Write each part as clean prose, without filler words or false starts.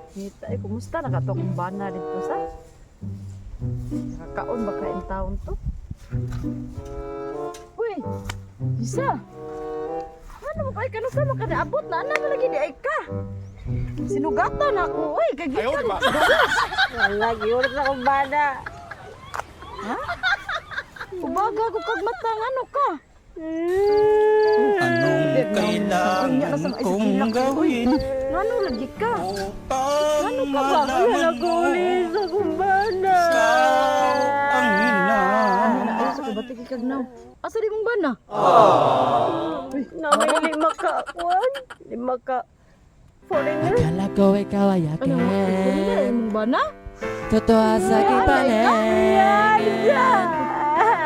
Ngita, kumusta na ka to kung bana dito sa? Nakakaon ba kain taon to? Uy, isa. Ano mo kay kanus na makadaabot na ana lagi di ay ka. Sinugatan ako, uy, gagikan. Wala, giulit na kong bana. Ha? Ubaga ko kag matang ano ka? Anong kailangan kong gawin Ano lagi ka? upang Ano ka ba? Wala malaman na mo kulis akong bana. ang ina? Ay, sa kabati kag now. Asa di mong bana? Na may lima ka, Juan. Lima ka. Foreigner. Akala ko ikaw ay Ano? Ay, akin. mong bana? Totoo sa aking paling.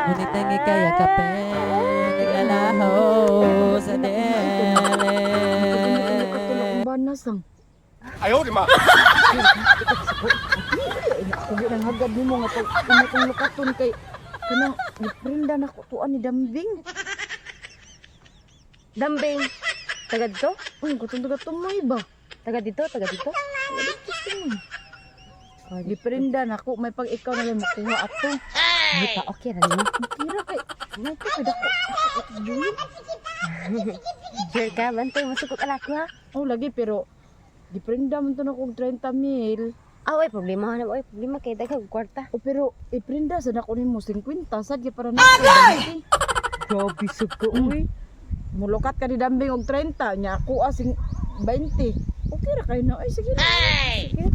Ngunit ang ika'y akapin. Naglalaho sa dele. Katulong bana sang. Ayaw, di ma! Ako gyud ang hagad nimo nga pag imong lukaton kay kanang giprinda na ko tuan ni Dambing. Dambing. Taga dito? Uy, kutong tumoy ba? Taga dito? Taga dito? Giprinda na ko may pag ikaw na lang makuha ato. Hindi pa okay na niyo. Kira kay ano ko kada ko. Sure ka, bantay. Masukot alak ko ha. Oh lagi pero giprinda man to na kog 30 mil. Ah, oy, problema na. Oy, problema kay daghang kwarta. O pero iprinda sa nako nimo 50 sad para na ko. Grabe sud ko uy. Mulukat ka ni Dambing og 30 nya ako asing 20. Okay ra kay na ay sige. Sige.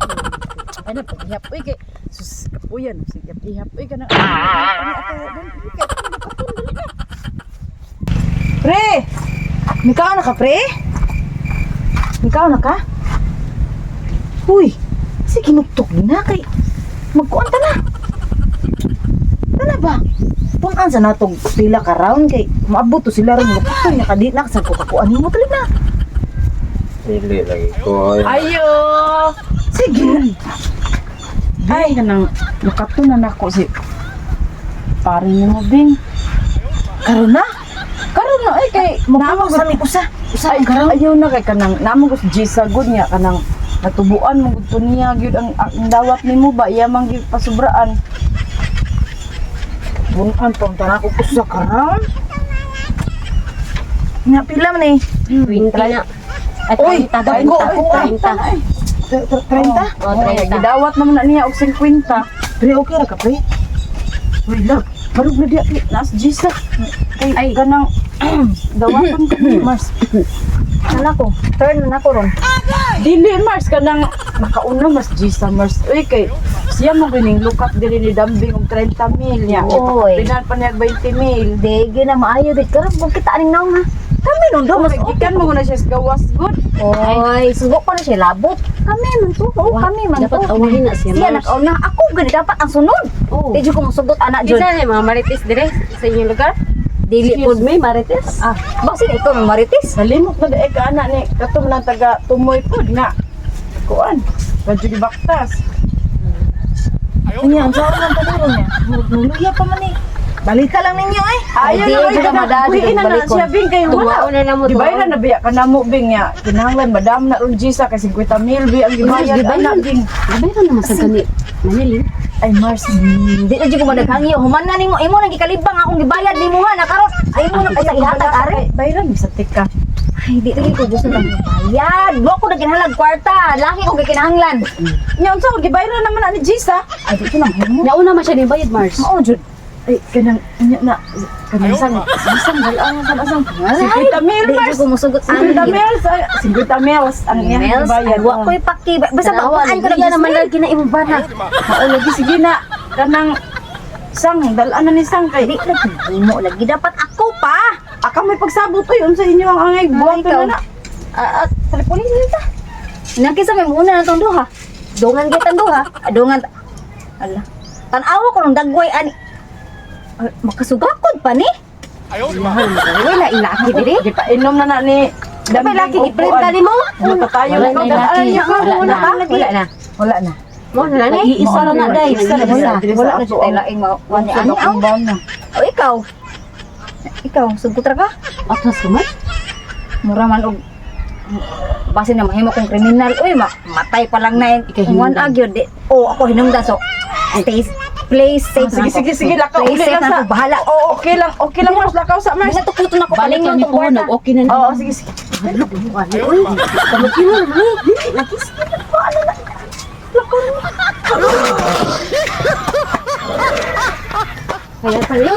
Ay na paghihap uy kay sus kapuyan sige ihap uy kana. Pre! Mikaw na ka, pre? Mikaw na ka? Huy! Sige, nugtok na kay... Magkuhan ta na! Tana ba? Punan sa natong pila ka round kay... Maabot to sila rin magkuhan niya kadit na sa kukakuan mo talib na. Dili lagi ko. Ayo! Sige! Ay, kanang nakatunan ako si... Pare ni mo, Bing. Karon na? Karon na ay kay namang sa usa ay karon ayaw na kay kanang namang gusto Jisa good niya kanang natubuan mo gud niya gyud ang dawat nimo ba iya man gyud pasubraan bunan pang tara ko usa karon nga pila man eh 20 na. At oy 30. dagko 30. 30 Oh, 30. gidawat naman na niya og 50 pre okay ra ka pre uy love barug na diya nas Jisa ay ganang dawaton ko Mars Kala ko. Turn na ko ron. dili Mars kanang nakauna Mars Jisa Mars uy kay siya mo gining lukat diri ni Dambing og 30 mil niya Oy. pinan pa niya 20 mil Dege na maayo dit. Karon kung kita aning naong ha. kami nun do mas gikan mo na siya sa gawas good Oy, sugo pa na siya labot. Kami man to. Oh, kami man to. Dapat awahin na siya, Siya Mars. nakauna. Ako gani dapat ang sunod. Oh. Di ko musugot anak Di jud. sa mga marites dire sa inyong lugar? Dili pod may marites. Ah, bakit ikaw ng maritis? nalimot na dae ka anak ni katum lang taga tumoy pod nga kuan radyo di baktas Anya, ang sarap ng paduro niya. Nuluya pa man eh. Balita lang ninyo eh. Ayaw Di, na kayo juga madali Uy, ina na balikon. siya, Bing, kayo Tuwa wala. una na mo Di ba yun na biya ka na mo, Bing, niya. Kinahanglan, madam na ron Gisa, kay 50 mil, Bing, ang gibayad, Di ba anak, yun? Bing. Nabayran naman sa gani. Manili. Ay, Mars, Di na jud ko madaghangi. Human na nimo, imo nang gikalibang akong gibayad nimo nga nakaron. Ay mo na sa ihatag are. Bayran, sa tika. Ay, di lagi ko gusto nang bayad. Wa ko na kinahanglan kwarta. Laki ko gikinahanglan. Niya, unsa ko, gibayran naman na ni Gisa. Ay, di ko lang, mo. Nauna man siya ni bayad, Mars. Mao, Jud. Ay, kanang, niya na, kanang sang, isang galang, sang, 50 mil, Di Mars. jud ko musugot 50 ang mil, 50 mil, ang iyang Mels, gibayad. wa ko'y paki. Basta bawaan ko na Yan naman gusto. lagi na imong bana. Lagi sige na kanang sang dalan na ni sang kay Di lagi mo lagi dapat ako pa. aka may pagsabot to yun sa inyo ang angay buwan ikaw. na. Teleponin mo ta. Nakisa may muna na tong duha. Dungan kita duha. Dungan. Ala. Tan-awa ko nung dagway ani. Makasugakod pa ni. Ayaw, di ma! Wala ilaki diri. Di pa inom na ni Dapat laki i-print ni mo. Nakatayo Wala ko na yung laki. Wala na. Wala na. Wala na. Mo na ni. Isa ra na day. Isa na Wala. wala na siya laing mo. Wani ani aw. na. O ikaw. Ikaw sugot ra ka? Atas ko, Mars. Mura man og base na mahimo kong kriminal. Uy, matay pa lang na one agyo. Ako hinungdan. So, play safe. Sige, lakaw Play uli safe lang na sa. to. Bahala. Oo, okay lang, Mars, lakaw sa Mars. Natukuto na ko Balik lang ni tong Puno, kwarta. okay na. Oo, sige. Kaya tayo.